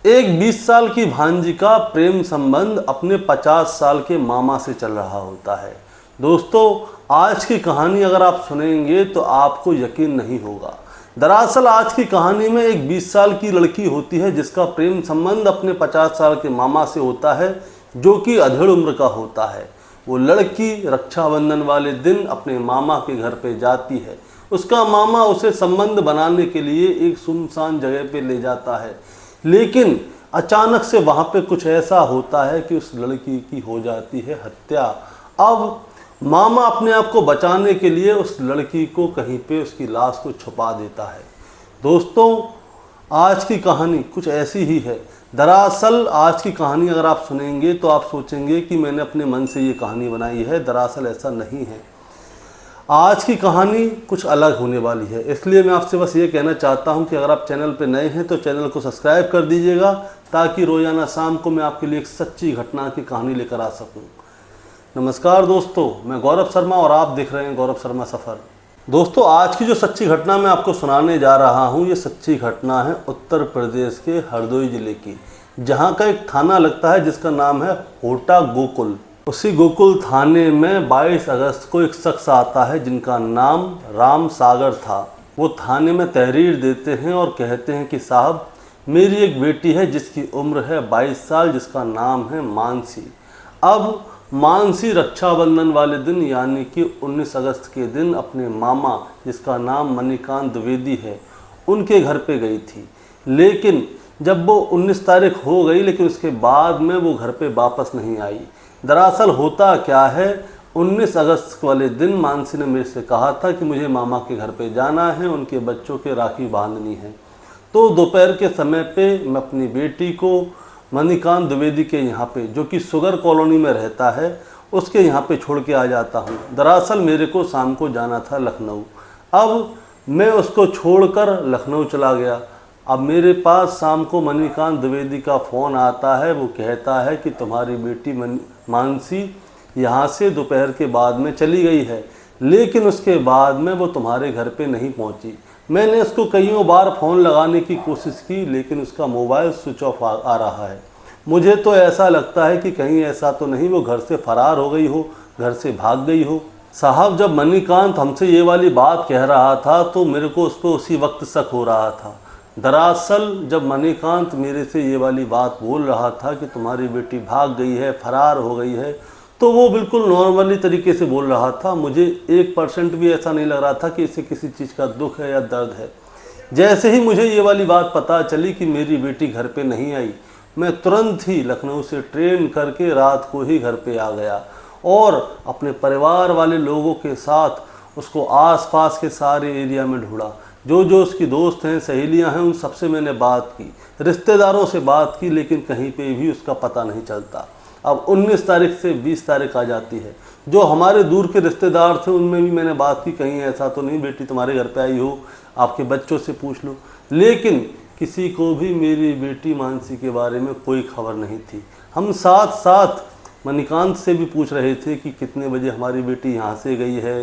एक 20 साल की भांजी का प्रेम संबंध अपने 50 साल के मामा से चल रहा होता है। दोस्तों, आज की कहानी अगर आप सुनेंगे तो आपको यकीन नहीं होगा। दरअसल आज की कहानी में एक 20 साल की लड़की होती है जिसका प्रेम संबंध अपने 50 साल के मामा से होता है, जो कि अधेड़ उम्र का होता है। वो लड़की रक्षाबंधन वाले दिन अपने मामा के घर पे जाती है। उसका मामा उसे संबंध बनाने के लिए एक सुनसान जगह पे ले जाता है, लेकिन अचानक से वहाँ पे कुछ ऐसा होता है कि उस लड़की की हो जाती है हत्या। अब मामा अपने आप को बचाने के लिए उस लड़की को कहीं पे उसकी लाश को छुपा देता है। दोस्तों, आज की कहानी कुछ ऐसी ही है। दरअसल आज की कहानी अगर आप सुनेंगे तो आप सोचेंगे कि मैंने अपने मन से ये कहानी बनाई है। दरअसल ऐसा नहीं है। आज की कहानी कुछ अलग होने वाली है, इसलिए मैं आपसे बस ये कहना चाहता हूँ कि अगर आप चैनल पर नए हैं तो चैनल को सब्सक्राइब कर दीजिएगा, ताकि रोज़ाना शाम को मैं आपके लिए एक सच्ची घटना की कहानी लेकर आ सकूँ। नमस्कार दोस्तों, मैं गौरव शर्मा और आप देख रहे हैं गौरव शर्मा सफ़र। दोस्तों, आज की जो सच्ची घटना मैं आपको सुनाने जा रहा हूँ, ये सच्ची घटना है उत्तर प्रदेश के हरदोई ज़िले की, जहाँ का एक थाना लगता है जिसका नाम है होटा गोकुल। उसी गोकुल थाने में 22 अगस्त को एक शख्स आता है जिनका नाम राम सागर था। वो थाने में तहरीर देते हैं और कहते हैं कि साहब, मेरी एक बेटी है जिसकी उम्र है 22 साल, जिसका नाम है मानसी। अब मानसी रक्षाबंधन वाले दिन यानी कि 19 अगस्त के दिन अपने मामा, जिसका नाम मणिकांत द्विवेदी है, उनके घर पे गई थी। लेकिन जब वो 19 तारीख हो गई, लेकिन उसके बाद में वो घर पे वापस नहीं आई। दरअसल होता क्या है, 19 अगस्त वाले दिन मानसी ने मेरे से कहा था कि मुझे मामा के घर पे जाना है, उनके बच्चों के राखी बांधनी है। तो दोपहर के समय पे मैं अपनी बेटी को मणिकांत द्विवेदी के यहाँ पे, जो कि शुगर कॉलोनी में रहता है, उसके यहाँ पे छोड़ के आ जाता हूँ। दरअसल मेरे को शाम को जाना था लखनऊ। अब मैं उसको छोड़कर लखनऊ चला गया। अब मेरे पास शाम को मणिकांत द्विवेदी का फ़ोन आता है। वो कहता है कि तुम्हारी बेटी मानसी यहाँ से दोपहर के बाद में चली गई है, लेकिन उसके बाद में वो तुम्हारे घर पे नहीं पहुँची। मैंने उसको कईयों बार फ़ोन लगाने की कोशिश की, लेकिन उसका मोबाइल स्विच ऑफ आ रहा है। मुझे तो ऐसा लगता है कि कहीं ऐसा तो नहीं वो घर से फ़रार हो गई हो, घर से भाग गई हो। साहब, जब मणिकांत हमसे ये वाली बात कह रहा था तो मेरे को उस पर उसी वक्त शक हो रहा था। दरअसल जब मणिकांत मेरे से ये वाली बात बोल रहा था कि तुम्हारी बेटी भाग गई है, फरार हो गई है, तो वो बिल्कुल नॉर्मली तरीके से बोल रहा था। मुझे 1% भी ऐसा नहीं लग रहा था कि इसे किसी चीज़ का दुख है या दर्द है। जैसे ही मुझे ये वाली बात पता चली कि मेरी बेटी घर पे नहीं आई, मैं तुरंत ही लखनऊ से ट्रेन करके रात को ही घर पे आ गया और अपने परिवार वाले लोगों के साथ उसको आसपास के सारे एरिया में ढूंढा। जो जो उसकी दोस्त हैं, सहेलियां हैं, उन सबसे मैंने बात की, रिश्तेदारों से बात की, लेकिन कहीं पे भी उसका पता नहीं चलता। अब 19 तारीख से 20 तारीख आ जाती है। जो हमारे दूर के रिश्तेदार थे उनमें भी मैंने बात की, कहीं ऐसा तो नहीं बेटी तुम्हारे घर पे आई हो, आपके बच्चों से पूछ लो, लेकिन किसी को भी मेरी बेटी मानसी के बारे में कोई खबर नहीं थी। हम साथ साथ मणिकांत से भी पूछ रहे थे कि कितने बजे हमारी बेटी यहाँ से गई है,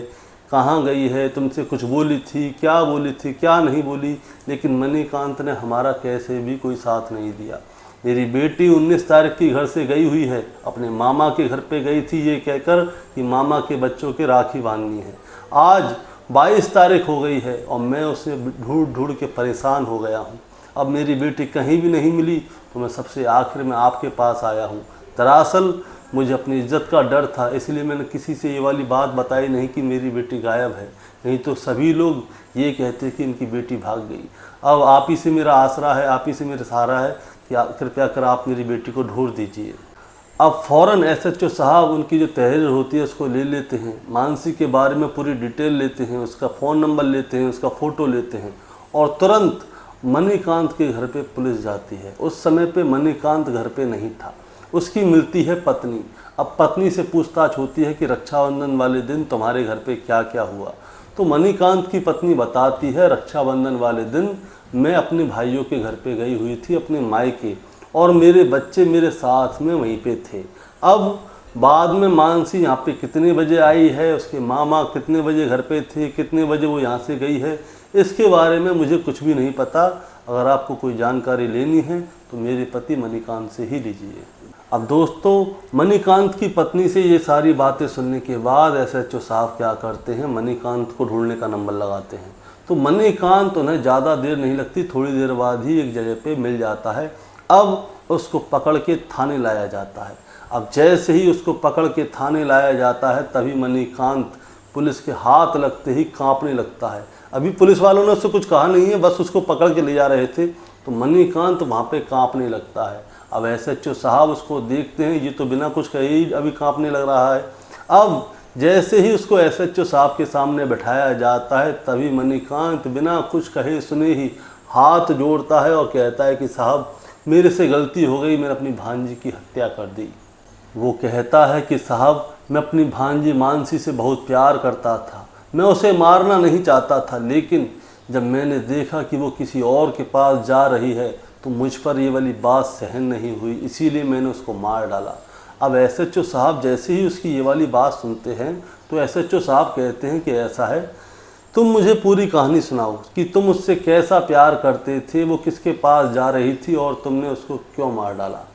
कहाँ गई है, तुमसे कुछ बोली थी, क्या नहीं बोली, लेकिन मणिकांत ने हमारा कैसे भी कोई साथ नहीं दिया। मेरी बेटी 19 तारीख की घर से गई हुई है, अपने मामा के घर पे गई थी ये कहकर कि मामा के बच्चों के राखी बांधनी है। आज 22 तारीख हो गई है और मैं उसे ढूंढ ढूंढ के परेशान हो गया हूँ। अब मेरी बेटी कहीं भी नहीं मिली तो मैं सबसे आखिर में आपके पास आया हूँ। दरअसल मुझे अपनी इज्जत का डर था, इसलिए मैंने किसी से ये वाली बात बताई नहीं कि मेरी बेटी गायब है, नहीं तो सभी लोग ये कहते कि इनकी बेटी भाग गई। अब आप ही से मेरा आसरा है, आप ही से मेरा सहारा है कि कृपया कर आप मेरी बेटी को ढूंढ दीजिए। अब फ़ौरन SHO साहब उनकी जो तहरीर होती है उसको ले लेते हैं, मानसी के बारे में पूरी डिटेल लेते हैं, उसका फ़ोन नंबर लेते हैं, उसका फ़ोटो लेते हैं और तुरंत मणिकांत के घर पे पुलिस जाती है। उस समय पे मणिकांत घर पे नहीं था, उसकी मिलती है पत्नी। अब पत्नी से पूछताछ होती है कि रक्षाबंधन वाले दिन तुम्हारे घर पे क्या क्या हुआ। तो मणिकांत की पत्नी बताती है, रक्षाबंधन वाले दिन मैं अपने भाइयों के घर पे गई हुई थी, अपने मायके, और मेरे बच्चे मेरे साथ में वहीं पे थे। अब बाद में मानसी यहाँ पे कितने बजे आई है, उसके मामा कितने बजे घर पे थे, कितने बजे वो यहाँ से गई है, इसके बारे में मुझे कुछ भी नहीं पता। अगर आपको कोई जानकारी लेनी है तो मेरे पति मणिकांत से ही लीजिए। अब दोस्तों, मणिकांत की पत्नी से ये सारी बातें सुनने के बाद एसएचओ साहब क्या करते हैं, मणिकांत को ढूंढने का नंबर लगाते हैं। तो मणिकांत उन्हें ज़्यादा देर नहीं लगती, थोड़ी देर बाद ही एक जगह पे मिल जाता है। अब उसको पकड़ के थाने लाया जाता है। अब जैसे ही उसको पकड़ के थाने लाया जाता है तभी मणिकांत पुलिस के हाथ लगते ही कांपने लगता है। अभी पुलिस वालों ने उससे कुछ कहा नहीं है, बस उसको पकड़ के ले जा रहे थे, तो मणिकांत वहाँ पे कांपने लगता है। अब एसएचओ साहब उसको देखते हैं, ये तो बिना कुछ कहे ही अभी कांपने लग रहा है। अब जैसे ही उसको एसएचओ साहब के सामने बैठाया जाता है तभी मणिकांत बिना कुछ कहे सुने ही हाथ जोड़ता है और कहता है कि साहब, मेरे से गलती हो गई, मैंने अपनी भांजी की हत्या कर दी। वो कहता है कि साहब, मैं अपनी भांजी मानसी से बहुत प्यार करता था, मैं उसे मारना नहीं चाहता था, लेकिन जब मैंने देखा कि वो किसी और के पास जा रही है तो मुझ पर ये वाली बात सहन नहीं हुई, इसीलिए मैंने उसको मार डाला। अब एसएचओ साहब जैसे ही उसकी ये वाली बात सुनते हैं तो एसएचओ साहब कहते हैं कि ऐसा है, तुम मुझे पूरी कहानी सुनाओ कि तुम उससे कैसा प्यार करते थे, वो किसके पास जा रही थी और तुमने उसको क्यों मार डाला।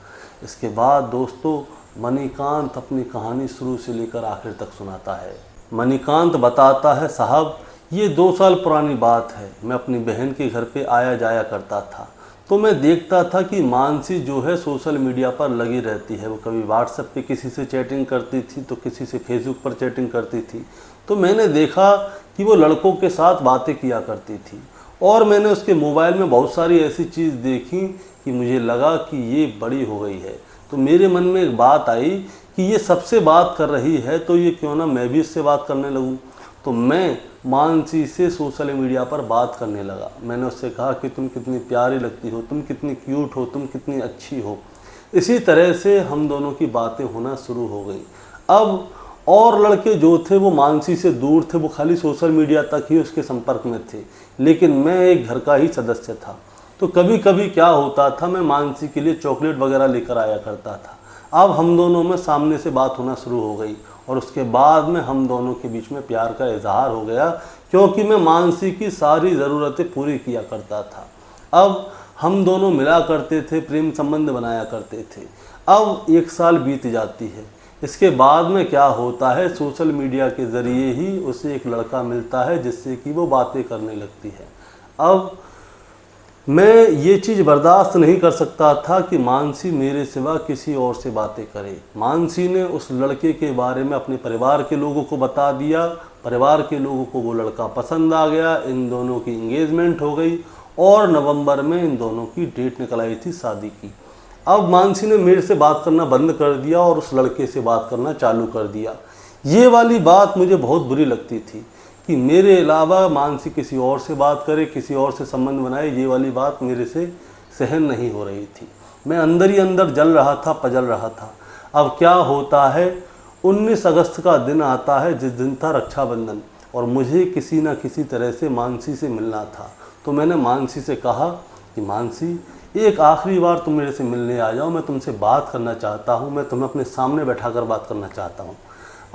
इसके बाद दोस्तों मणिकांत अपनी कहानी शुरू से लेकर आखिर तक सुनाता है। मणिकांत बताता है, साहब, ये 2 साल पुरानी बात है। मैं अपनी बहन के घर पे आया जाया करता था तो मैं देखता था कि मानसी जो है सोशल मीडिया पर लगी रहती है। वो कभी व्हाट्सएप पे किसी से चैटिंग करती थी तो किसी से फेसबुक पर चैटिंग करती थी। तो मैंने देखा कि वो लड़कों के साथ बातें किया करती थी और मैंने उसके मोबाइल में बहुत सारी ऐसी चीज़ देखी कि मुझे लगा कि ये बड़ी हो गई है। तो मेरे मन में एक बात आई कि ये सबसे बात कर रही है तो ये क्यों ना मैं भी इससे बात करने लगूँ। तो मैं मानसी से सोशल मीडिया पर बात करने लगा। मैंने उससे कहा कि तुम कितनी प्यारी लगती हो, तुम कितनी क्यूट हो, तुम कितनी अच्छी हो। इसी तरह से हम दोनों की बातें होना शुरू हो गई। अब और लड़के जो थे वो मानसी से दूर थे, वो खाली सोशल मीडिया तक ही उसके संपर्क में थे, लेकिन मैं एक घर का ही सदस्य था। तो कभी कभी क्या होता था, मैं मानसी के लिए चॉकलेट वगैरह लेकर आया करता था। अब हम दोनों में सामने से बात होना शुरू हो गई और उसके बाद में हम दोनों के बीच में प्यार का इजहार हो गया, क्योंकि मैं मानसी की सारी ज़रूरतें पूरी किया करता था। अब हम दोनों मिला करते थे, प्रेम संबंध बनाया करते थे। अब 1 साल बीत जाती है। इसके बाद में क्या होता है, सोशल मीडिया के ज़रिए ही उसे एक लड़का मिलता है जिससे कि वो बातें करने लगती है। अब मैं ये चीज़ बर्दाश्त नहीं कर सकता था कि मानसी मेरे सिवा किसी और से बातें करे। मानसी ने उस लड़के के बारे में अपने परिवार के लोगों को बता दिया। परिवार के लोगों को वो लड़का पसंद आ गया, इन दोनों की इंगेजमेंट हो गई और नवंबर में इन दोनों की डेट निकल आई थी शादी की। अब मानसी ने मेरे से बात करना बंद कर दिया और उस लड़के से बात करना चालू कर दिया। ये वाली बात मुझे बहुत बुरी लगती थी कि मेरे अलावा मानसी किसी और से बात करे, किसी और से संबंध बनाए। ये वाली बात मेरे से सहन नहीं हो रही थी। मैं अंदर ही अंदर जल रहा था, पजल रहा था। अब क्या होता है, 19 अगस्त का दिन आता है जिस दिन था रक्षाबंधन, और मुझे किसी न किसी तरह से मानसी से मिलना था। तो मैंने मानसी से कहा कि मानसी, एक आखिरी बार तुम मेरे से मिलने आ जाओ, मैं तुमसे बात करना चाहता हूँ, मैं तुम्हें अपने सामने बैठाकर बात करना चाहता हूँ।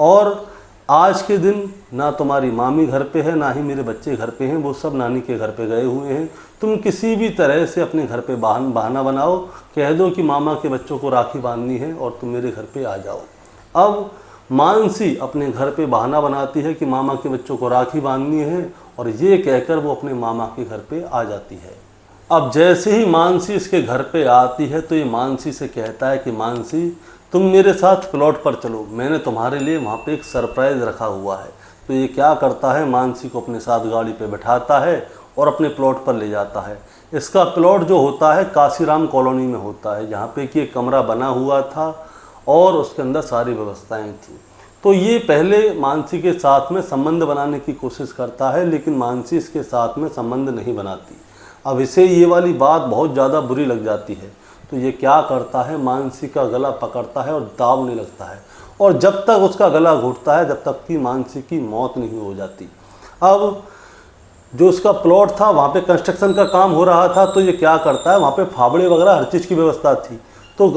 और आज के दिन ना तुम्हारी मामी घर पे है, ना ही मेरे बच्चे घर पे हैं, वो सब नानी के घर पे गए हुए हैं। तुम किसी भी तरह से अपने घर पे बहाना बनाओ, कह दो कि मामा के बच्चों को राखी बांधनी है और तुम मेरे घर पे आ जाओ। अब मानसी अपने घर पे बहाना बनाती है कि मामा के बच्चों को राखी बांधनी है और ये कहकर वो अपने मामा के घर पे आ जाती है। अब जैसे ही मानसी इसके घर पे आती है तो ये मानसी से कहता है कि मानसी, तुम मेरे साथ प्लॉट पर चलो, मैंने तुम्हारे लिए वहाँ पे एक सरप्राइज़ रखा हुआ है। तो ये क्या करता है, मानसी को अपने साथ गाड़ी पे बैठाता है और अपने प्लॉट पर ले जाता है। इसका प्लॉट जो होता है काशीराम कॉलोनी में होता है, जहाँ पे कि एक कमरा बना हुआ था और उसके अंदर सारी व्यवस्थाएं थी। तो ये पहले मानसी के साथ में संबंध बनाने की कोशिश करता है, लेकिन मानसी इसके साथ में संबंध नहीं बनाती। अब इसे ये वाली बात बहुत ज़्यादा बुरी लग जाती है, तो ये क्या करता है, मानसी का गला पकड़ता है और दाबने लगता है, और जब तक उसका गला घुटता है जब तक कि मानसी की मौत नहीं हो जाती। अब जो उसका प्लॉट था वहाँ पे कंस्ट्रक्शन का काम हो रहा था, तो ये क्या करता है, वहाँ पे फावड़े वगैरह हर चीज़ की व्यवस्था थी, तो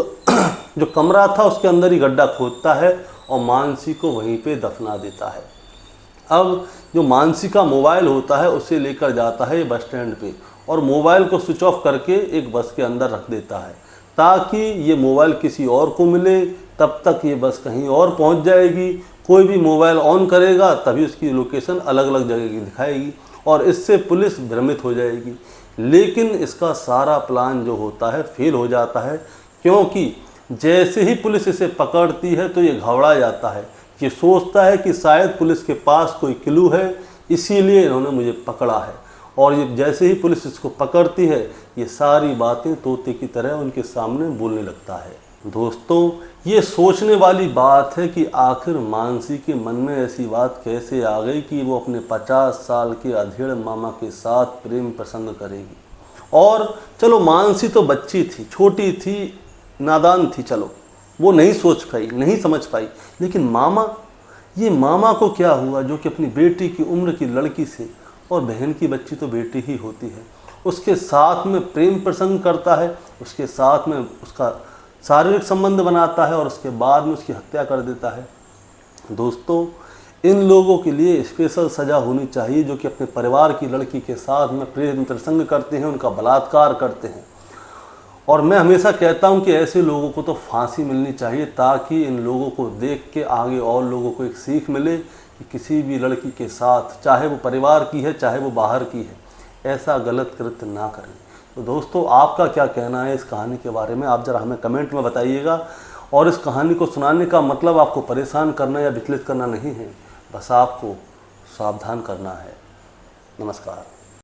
जो कमरा था उसके अंदर ही गड्ढा खोदता है और मानसी को वहीं पे दफना देता है। अब जो मानसी का मोबाइल होता है उसे लेकर जाता है बस स्टैंड पे और मोबाइल को स्विच ऑफ करके एक बस के अंदर रख देता है ताकि ये मोबाइल किसी और को मिले, तब तक ये बस कहीं और पहुंच जाएगी। कोई भी मोबाइल ऑन करेगा तभी उसकी लोकेशन अलग अलग जगह की दिखाएगी और इससे पुलिस भ्रमित हो जाएगी। लेकिन इसका सारा प्लान जो होता है फेल हो जाता है, क्योंकि जैसे ही पुलिस इसे पकड़ती है तो ये घबरा जाता है। ये सोचता है कि शायद पुलिस के पास कोई क्लू है, इसीलिए इन्होंने मुझे पकड़ा है। और ये जैसे ही पुलिस इसको पकड़ती है ये सारी बातें तोते की तरह उनके सामने बोलने लगता है। दोस्तों, ये सोचने वाली बात है कि आखिर मानसी के मन में ऐसी बात कैसे आ गई कि वो अपने 50 साल के अधेड़ मामा के साथ प्रेम प्रसंग करेगी। और चलो मानसी तो बच्ची थी, छोटी थी, नादान थी, चलो वो नहीं सोच पाई, नहीं समझ पाई। लेकिन मामा, ये मामा को क्या हुआ जो कि अपनी बेटी की उम्र की लड़की से, और बहन की बच्ची तो बेटी ही होती है, उसके साथ में प्रेम प्रसंग करता है, उसके साथ में उसका शारीरिक संबंध बनाता है और उसके बाद में उसकी हत्या कर देता है। दोस्तों, इन लोगों के लिए स्पेशल सज़ा होनी चाहिए जो कि अपने परिवार की लड़की के साथ में प्रेम प्रसंग करते हैं, उनका बलात्कार करते हैं। और मैं हमेशा कहता हूं कि ऐसे लोगों को तो फांसी मिलनी चाहिए ताकि इन लोगों को देख के आगे और लोगों को एक सीख मिले कि किसी भी लड़की के साथ, चाहे वो परिवार की है चाहे वो बाहर की है, ऐसा गलत कृत्य ना करें। तो दोस्तों, आपका क्या कहना है इस कहानी के बारे में, आप ज़रा हमें कमेंट में बताइएगा। और इस कहानी को सुनाने का मतलब आपको परेशान करना या विचलित करना नहीं है, बस आपको सावधान करना है। नमस्कार।